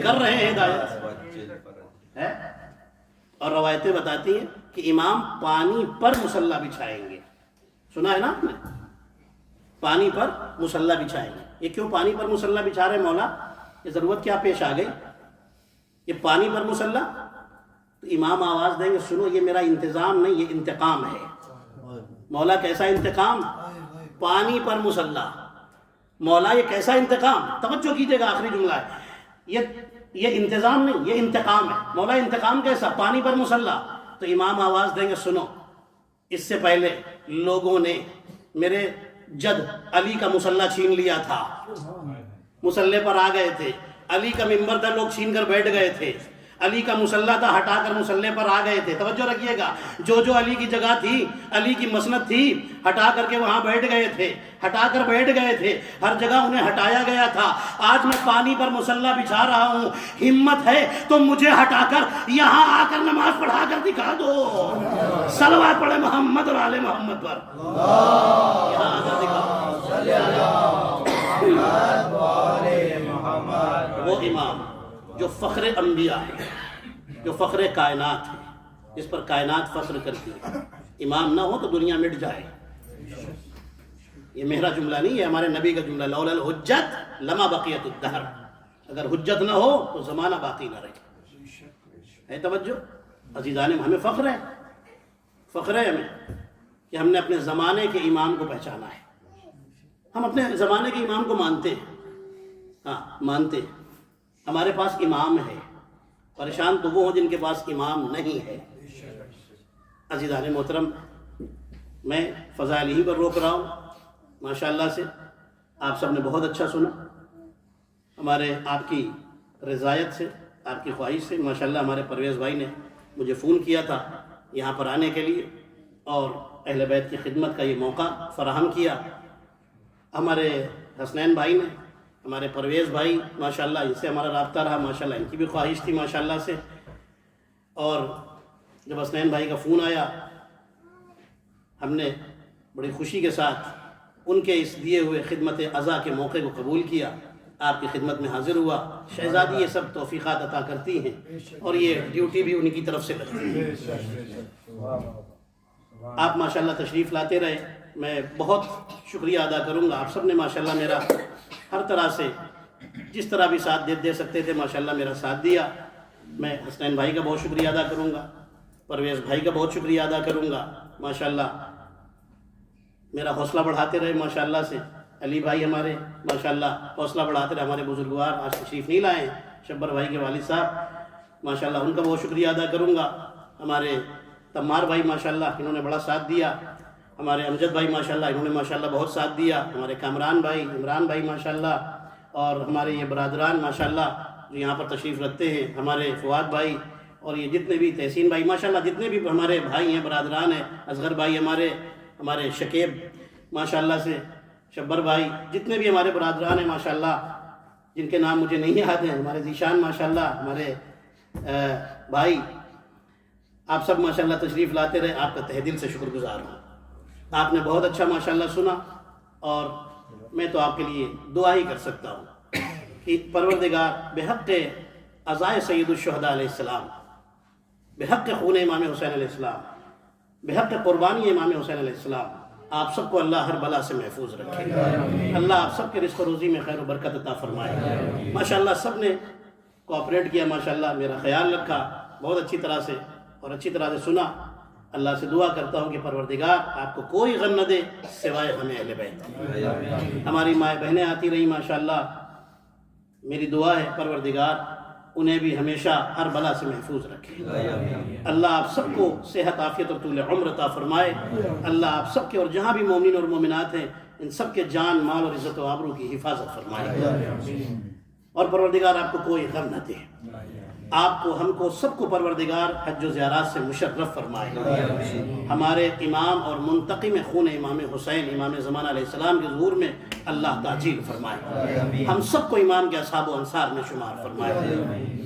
کر رہے ہیں ہدایت ہے. اور روایتیں بتاتی ہیں کہ امام پانی پر مصلی بچھائیں گے. سنا ہے نا آپ نے؟ پانی پر مصلی بچھائیں گے. یہ کیوں پانی پر مصلی بچھا رہے مولا؟ یہ ضرورت کیا پیش آ گئی؟ یہ پانی پر مصلی تو امام آواز دیں گے سنو یہ میرا انتظام نہیں، یہ انتقام ہے۔ مولا کیسا انتقام؟ پانی پر مسلح۔ مولا یہ کیسا انتقام؟ توجہ کیجئے گا، آخری جملہ ہے، یہ انتظام نہیں، یہ انتقام ہے۔ مولا انتقام کیسا؟ پانی پر مسلح۔ تو امام آواز دیں گے سنو، اس سے پہلے لوگوں نے میرے جد علی کا مسلح چھین لیا تھا، مسلح پر آ گئے تھے، علی کا منبر تھا، لوگ چھین کر بیٹھ گئے تھے، علی کا مسلح تھا، ہٹا کر مسلح پر آ گئے تھے۔ توجہ رکھیے گا، جو جو علی کی جگہ تھی، علی کی مسند تھی، ہٹا کر کے وہاں بیٹھ گئے تھے، ہٹا کر بیٹھ گئے تھے، ہر جگہ انہیں ہٹایا گیا تھا۔ آج میں پانی پر مسلح بچھا رہا ہوں، ہمت ہے تو مجھے ہٹا کر یہاں آ کر نماز پڑھا کر دکھا دو۔ صلوات پڑھے محمد اور آل محمد پر، یہاں آ کر دکھا۔ وہ امام جو فخر انبیاء ہے، جو فخر کائنات ہے، جس پر کائنات فخر کرتی ہے، امام نہ ہو تو دنیا مٹ جائے۔ یہ میرا جملہ نہیں، یہ ہمارے نبی کا جملہ، لولا الحجت لما بقیت الدہر، اگر حجت نہ ہو تو زمانہ باقی نہ رہے۔ ہے توجہ عزیزان، ہمیں فخر ہے، فخر ہے ہمیں کہ ہم نے اپنے زمانے کے امام کو پہچانا ہے۔ ہم اپنے زمانے کے امام کو مانتے ہیں، ہاں مانتے ہیں، ہمارے پاس امام ہے۔ پریشان تو وہ ہوں جن کے پاس امام نہیں ہے۔ عزیزان محترم، میں فضائل ہی پر روک رہا ہوں، ماشاءاللہ سے آپ سب نے بہت اچھا سنا، ہمارے آپ کی رضایت سے، آپ کی خواہش سے ماشاءاللہ ہمارے پرویز بھائی نے مجھے فون کیا تھا یہاں پر آنے کے لیے، اور اہل بیت کی خدمت کا یہ موقع فراہم کیا۔ ہمارے حسنین بھائی نے، ہمارے پرویز بھائی ماشاءاللہ، ان سے ہمارا رابطہ رہا ماشاءاللہ، ان کی بھی خواہش تھی ماشاءاللہ سے، اور جب حسنین بھائی کا فون آیا ہم نے بڑی خوشی کے ساتھ ان کے اس دیے ہوئے خدمت عزا کے موقع کو قبول کیا، آپ کی خدمت میں حاضر ہوا۔ شہزادی یہ سب توفیقات عطا کرتی ہیں اور یہ ڈیوٹی بھی ان کی طرف سے لگتی ہے۔ آپ ماشاءاللہ تشریف لاتے رہے، میں بہت شکریہ ادا کروں گا۔ آپ سب نے ماشاءاللہ میرا ہر طرح سے جس طرح بھی ساتھ دے سکتے تھے ماشاءاللہ میرا ساتھ دیا۔ میں حسنین بھائی کا بہت شکریہ ادا کروں گا، پرویز بھائی کا بہت شکریہ ادا کروں گا، ماشاءاللہ میرا حوصلہ بڑھاتے رہے ماشاءاللہ سے۔ علی بھائی ہمارے ماشاءاللہ حوصلہ بڑھاتے رہے، ہمارے بزرگوار آج تشریف نہیں لائے ہیں، شبر بھائی کے والد صاحب ماشاءاللہ ان کا بہت شکریہ ادا کروں گا۔ ہمارے تمار بھائی ماشاءاللہ انہوں نے بڑا ساتھ دیا، ہمارے امجد بھائی ماشاءاللہ انہوں نے ماشاءاللہ بہت ساتھ دیا، ہمارے کامران بھائی، عمران بھائی ماشاءاللہ، اور ہمارے یہ برادران ماشاءاللہ جو یہاں پر تشریف رکھتے ہیں، ہمارے فواد بھائی، اور یہ جتنے بھی تحسین بھائی ماشاءاللہ، جتنے بھی ہمارے بھائی ہیں، برادران ہیں، اصغر بھائی ہمارے شکیب ماشاءاللہ سے، شبر بھائی، جتنے بھی ہمارے برادران ہیں ماشاءاللہ، جن کے نام مجھے نہیں یاد ہیں، ہمارے ذیشان ماشاءاللہ، ہمارے بھائی، آپ سب ماشاءاللہ تشریف لاتے رہے، آپ کا تہ دل سے شکر گزار ہوں۔ آپ نے بہت اچھا ماشاءاللہ سنا، اور میں تو آپ کے لیے دعا ہی کر سکتا ہوں کہ پروردگار بحق عزائے سید الشہداء علیہ السلام، بحق خون امام حسین علیہ السلام، بحق قربانی امام حسین علیہ السلام، آپ سب کو اللہ ہر بلا سے محفوظ رکھے، اللہ آپ سب کے رزق و روزی میں خیر و برکت عطا فرمائے۔ ماشاءاللہ سب نے کوآپریٹ کیا، ماشاءاللہ میرا خیال رکھا بہت اچھی طرح سے، اور اچھی طرح سے سنا۔ اللہ سے دعا کرتا ہوں کہ پروردگار آپ کو کوئی غم نہ دے سوائے ہمیں اہل بیت۔ ہماری مائیں بہنیں آتی رہی ماشاءاللہ، میری دعا ہے پروردگار انہیں بھی ہمیشہ ہر بلا سے محفوظ رکھے۔ اللہ آپ سب کو صحت عافیت اور طول عمر عطا فرمائے۔ اللہ آپ سب کے اور جہاں بھی مومنین اور مومنات ہیں ان سب کے جان مال اور عزت و آبرو کی حفاظت فرمائے، اور پروردگار آپ کو کوئی غم نہ دے۔ آپ کو، ہم کو، سب کو پروردگار حج و زیارات سے مشرف فرمائے۔ ہمارے امام اور منتقم خون امام حسین امام زمانہ علیہ السلام کے ظہور میں اللہ تعجیل فرمائے، ہم سب کو امام کے اصحاب و انصار میں شمار فرمائے۔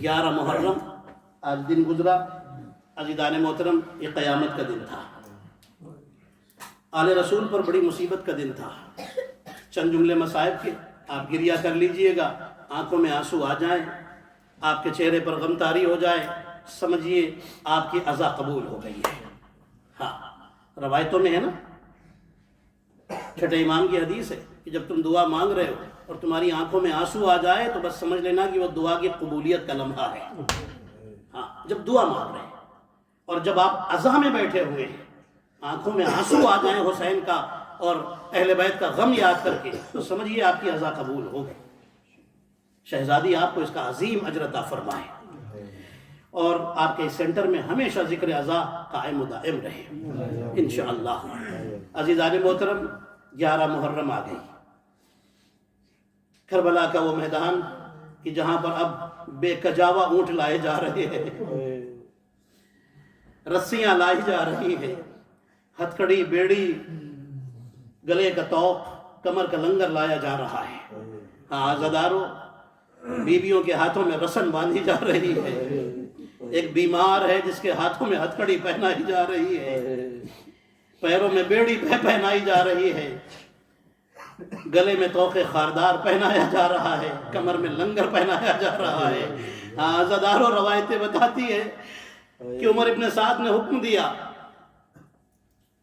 11 محرم آج دن گزرا، عزیزان محترم، یہ قیامت کا دن تھا، آل رسول پر بڑی مصیبت کا دن تھا۔ چند جملے مصائب کے آپ گریہ کر لیجئے گا، آنکھوں میں آنسو آ جائیں، آپ کے چہرے پر غم طاری ہو جائے، سمجھیے آپ کی عزا قبول ہو گئی ہے۔ ہاں، روایتوں میں ہے نا، چھٹے امام کی حدیث ہے کہ جب تم دعا مانگ رہے ہو اور تمہاری آنکھوں میں آنسو آ جائے تو بس سمجھ لینا کہ وہ دعا کی قبولیت کا لمحہ ہے۔ ہاں، جب دعا مانگ رہے ہیں اور جب آپ عزا میں بیٹھے ہوئے ہیں، آنکھوں میں آنسو آ جائیں حسین کا اور اہل بیت کا غم یاد کر کے، تو سمجھیے آپ کی عزا قبول ہو گئی۔ شہزادی آپ کو اس کا عظیم اجر عطا فرمائے، اور آپ کے سینٹر میں ہمیشہ ذکر عزا قائم و دائم رہے انشاءاللہ۔ عزیزان محترم، 11 محرم آ گئی، کربلا کا وہ میدان کہ جہاں پر اب بے کجاوا اونٹ لائے جا رہے ہیں، رسیاں لائی جا رہی ہیں، ہتھکڑی، بیڑی، گلے کا توق، کمر کا لنگر لایا جا رہا ہے۔ ہاں عزادارو، بیویوں کے ہاتھوں میں رسن باندھی جا رہی ہے، ایک بیمار ہے جس کے ہاتھوں میں ہتھکڑی پہنائی جا رہی ہے، پیروں میں بیڑی پہنائی جا رہی ہے، گلے میں توق خاردار پہنایا جا رہا ہے، کمر میں لنگر پہنایا جا رہا ہے۔ ہاں عزادارو، روایتیں بتاتی ہے کہ عمر ابن سعد نے حکم دیا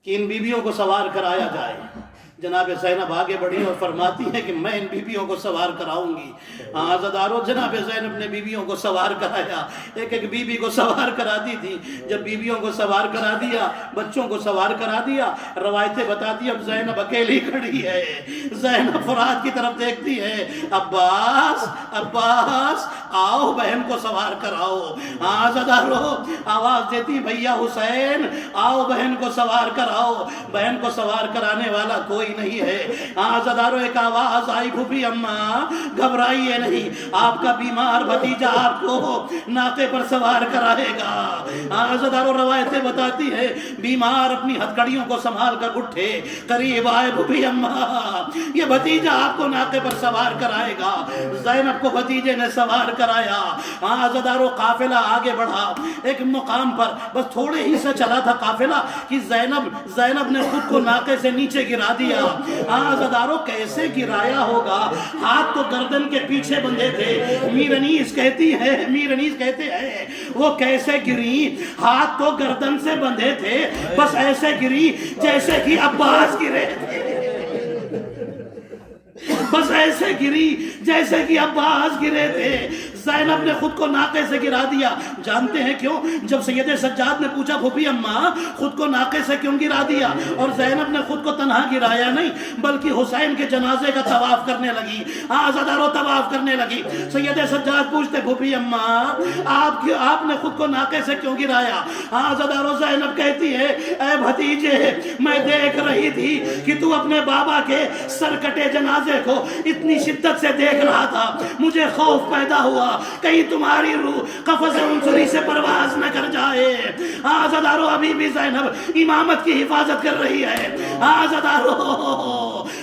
کہ ان بیویوں کو سوار کرایا جائے۔ جناب زینب آگے بڑھی اور فرماتی ہے کہ میں ان بیویوں کو سوار کراؤں گی۔ ہاں عزادارو، جناب زینب نے بیویوں کو سوار کرایا، ایک ایک بیوی کو سوار کرا دی تھی۔ جب بیویوں کو سوار کرا دیا، بچوں کو سوار کرا دیا، روایتیں بتاتی اب زینب اکیلی کھڑی ہے۔ زینب فرات کی طرف دیکھتی ہے، عباس عباس آؤ بہن کو سوار کراؤ۔ ہاں عزادارو، آواز دیتی بھیا حسین آؤ بہن کو سوار کراؤ۔ بہن کو سوار کرانے والا کوئی نہیں ہے۔ ہاں عزادارو، ایک آواز آئی، پھوپھی اماں گھبرائیے نہیں، آپ کا بیمار بھتیجا آپ کو ناقے پر سوار کرائے گا۔ ہاں عزادارو، روایتیں بتاتی ہے بیمار اپنی ہتھکڑیوں کو سنبھال کر اٹھے، قریب آئے، پھوپھی اماں یہ بھتیجا آپ کو ناقے پر سوار کرائے گا۔ زینب کو بھتیجے نے سوار کرایا۔ ہاں عزادارو، قافلہ آگے بڑھا، ایک مقام پر بس تھوڑے ہی سے چلا تھا قافلہ کہ زینب نے خود کو ناقے سے نیچے گرا دیا۔ ہاں عزادارو، کیسے گرایا ہوگا؟ ہاتھ تو گردن کے پیچھے بندھے تھے۔ میر انیس کہتے ہیں وہ کیسے گری؟ ہاتھ تو گردن سے بندھے تھے، بس ایسے گری جیسے کہ عباس گرے تھے، بس ایسے گری جیسے کہ عباس گرے تھے۔ زینب نے خود کو ناقے سے گرا دیا۔ جانتے ہیں کیوں؟ جب سید سجاد نے پوچھا پھوپھی اماں خود کو ناقے سے کیوں گرا دیا، اور زینب نے خود کو تنہا گرایا نہیں بلکہ حسین کے جنازے کا طواف کرنے لگی۔ عزادارو، طواف کرنے لگی۔ سید سجاد پوچھتے پھوپھی اماں آپ نے خود کو ناقے سے کیوں گرایا؟ عزادارو، زینب کہتی ہے اے بھتیجے، میں دیکھ رہی تھی کہ تو اپنے بابا کے سرکٹے جنازے کو اتنی شدت سے دیکھ رہا تھا، مجھے خوف پیدا ہوا کہیں تمہاری روح قفس عنصری سے پرواز نہ کر جائے۔ عزادارو، ابھی بھی زینب امامت کی حفاظت کر رہی ہے۔ عزادارو،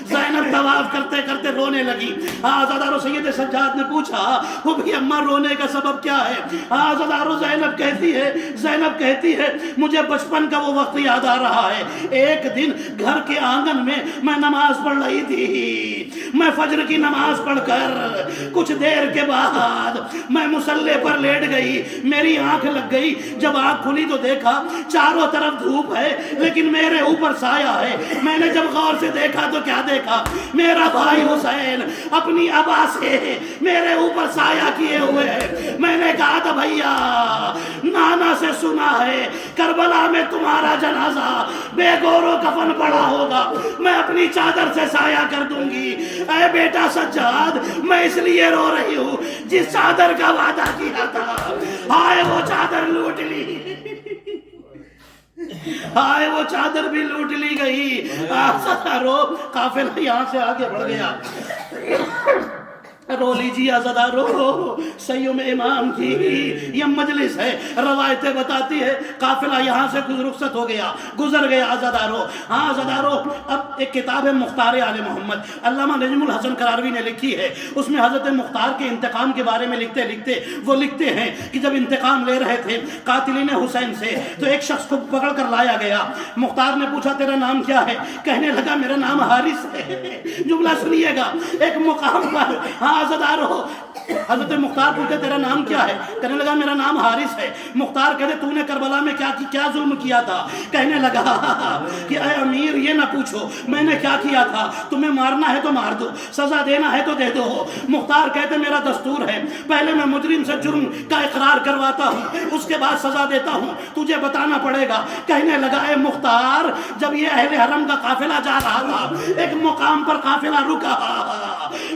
زینب طواف کرتے کرتے رونے لگی۔ عزادارو، سید سجاد نے پوچھا پھوپھی اماں رونے کا سبب کیا ہے؟ عزادارو، زینب کہتی ہے مجھے بچپن کا وہ وقت یاد آ رہا ہے۔ ایک دن گھر کے آنگن میں نماز پڑھ رہی تھی، میں فجر کی نماز پڑھ کر کچھ دیر کے بعد میں مصلی پر لیٹ گئی، میری آنکھ لگ گئی۔ جب آنکھ کھلی تو دیکھا چاروں طرف دھوپ ہے لیکن میرے اوپر سایہ ہے۔ میں نے جب غور سے دیکھا تو کیا دیکھا؟ میرا بھائی حسین اپنی ابا سے میرے اوپر سایہ کیے ہوئے ہے۔ میں نے کہا تھا بھیا نانا سے سنا ہے کربلا میں تمہارا جنازہ بے گور و کفن پڑا ہوگا، میں اپنی چادر سے سایہ کر دوں گی۔ اے بیٹا سجاد، میں اس لیے رو رہی ہوں جس چادر کا وعدہ کیا تھا، ہائے وہ چادر لوٹ لی، ہائے وہ چادر بھی لوٹ لی گئی۔ عزادارو، قافلہ یہاں سے آگے بڑھ گیا۔ رو لیجیے عزادارو، سیوم امام کی یہ مجلس ہے، روایتیں بتاتی ہے قافلہ یہاں سے رخصت ہو گیا، گزر گیا عزادارو۔ ہاں عزادارو، اب ایک کتاب ہے مختار آل محمد، علامہ نجم الحسن کراروی نے لکھی ہے، اس میں حضرت مختار کے انتقام کے بارے میں لکھتے وہ لکھتے ہیں کہ جب انتقام لے رہے تھے قاتلین حسین سے تو ایک شخص کو پکڑ کر لایا گیا۔ مختار نے پوچھا تیرا نام کیا ہے؟ کہنے لگا میرا نام حارث ہے۔ جملہ سنیے گا، ایک مقام پر عزادارو حضرت مختار پوچھے تیرا نام کیا ہے؟ کہنے لگا میرا نام حارث ہے۔ مختار کہتے تو نے کربلا میں کیا ظلم کیا تھا؟ کہنے لگا کہ اے امیر یہ نہ پوچھو میں نے کیا کیا تھا، تمہیں مارنا ہے تو مار دو، سزا دینا ہے تو دے دو۔ مختار کہتے میرا دستور ہے پہلے میں مجرم سے جرم کا اقرار کرواتا ہوں، اس کے بعد سزا دیتا ہوں، تجھے بتانا پڑے گا۔ کہنے لگا اے مختار جب یہ اہل حرم کا قافلہ جا رہا تھا ایک مقام پر قافلہ رکا،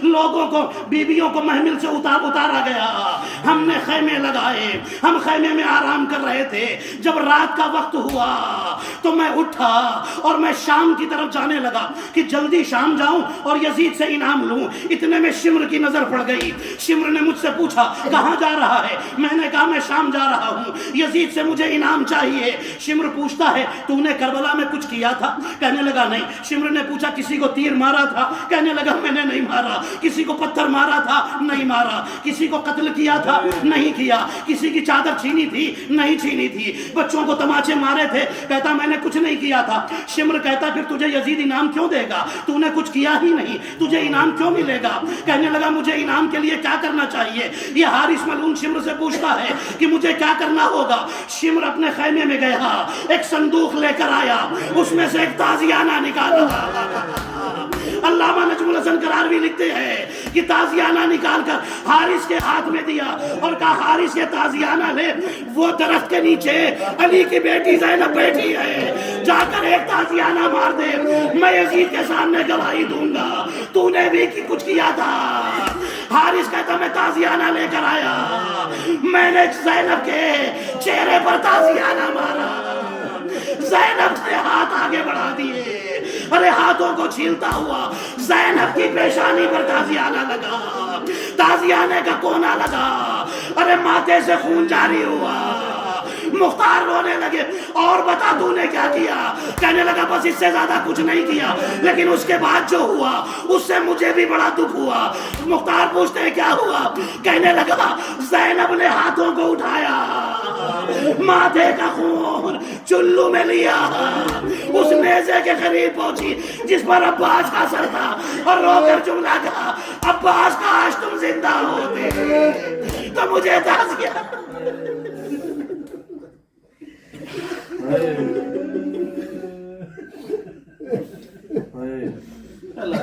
لوگوں کو بیویوں کو محمل سے اتارا گیا، ہم نے خیمے لگائے، ہم خیمے میں آرام کر رہے تھے، جب رات کا وقت ہوا تو میں اٹھا اور میں شام کی طرف جانے لگا کہ جلدی شام جاؤں اور یزید سے انعام لوں۔ اتنے میں شمر کی نظر پڑ گئی، شمر نے مجھ سے پوچھا کہاں جا رہا ہے؟ میں نے کہا میں شام جا رہا ہوں، یزید سے مجھے انعام چاہیے۔ شمر پوچھتا ہے تو نے کربلا میں کچھ کیا تھا؟ کہنے لگا نہیں۔ شمر نے پوچھا کسی کو تیر مارا تھا؟ کہنے لگا میں نے نہیں مارا۔ کسی کو پتھر مارا تھا؟ نہیں مارا۔ کسی کو قتل کیا تھا؟ نہیں کیا۔ کسی کی چادر چھینی تھی؟ نہیں چھینی تھی۔ بچوں کو تماچے مارے تھے؟ کہتا میں نے کچھ نہیں کیا تھا۔ شمر کہتا پھر تجھے یزید انعام کیوں دے گا؟ تو نے کچھ کیا ہی نہیں، تجھے انعام کیوں ملے گا؟ کہنے لگا مجھے انعام کے لیے کیا کرنا چاہیے؟ یہ حارث ملعون شمر سے پوچھتا ہے کہ مجھے کیا کرنا ہوگا۔ شمر اپنے خیمے میں گیا، ایک صندوق لے کر آیا، اس میں سے ایک تازیانہ نکالا۔ علامہ نجم الحسن قراروی لکھتے ہیں کہ تازیانہ نکال کر حارث کے ہاتھ میں دیا اور کہا حارث یہ تازیانہ لے، وہ درخت کے نیچے علی کی بیٹی زینب بیٹھی ہے، جا کر ایک تازیانہ مار دے، میں یزید کے سامنے گواہی دوں گا تو نے بھی کچھ کیا تھا۔ حارث کہتا میں تازیانہ لے کر آیا، میں نے زینب کے چہرے پر تازیانہ مارا، زینب سے ہاتھ آگے بڑھا دیے، ارے ہاتھوں کو چھیلتا ہوا زینب کی پیشانی پر تازیانہ لگا، تازیانے کا کونا لگا، ارے ماتھے سے خون جاری ہوا۔ مختار رونے لگے اور بتا تو نے کیا کیا؟ کہنے لگا بس اس سے زیادہ کچھ نہیں کیا، لیکن اس کے بعد جو ہوا اس سے مجھے بھی بڑا دکھ ہوا۔ مختار پوچھتے ہیں کیا ہوا؟ کہنے لگا زینب نے ہاتھوں کو اٹھایا، ماتھے کا خون چلو میں لیا، اس نیزے کے قریب پہنچی جس پر عباس کا سر تھا اور رو کر جملہ کہا عباس کاش تم زندہ ہوتے تو مجھے تعزیہ۔ اللہ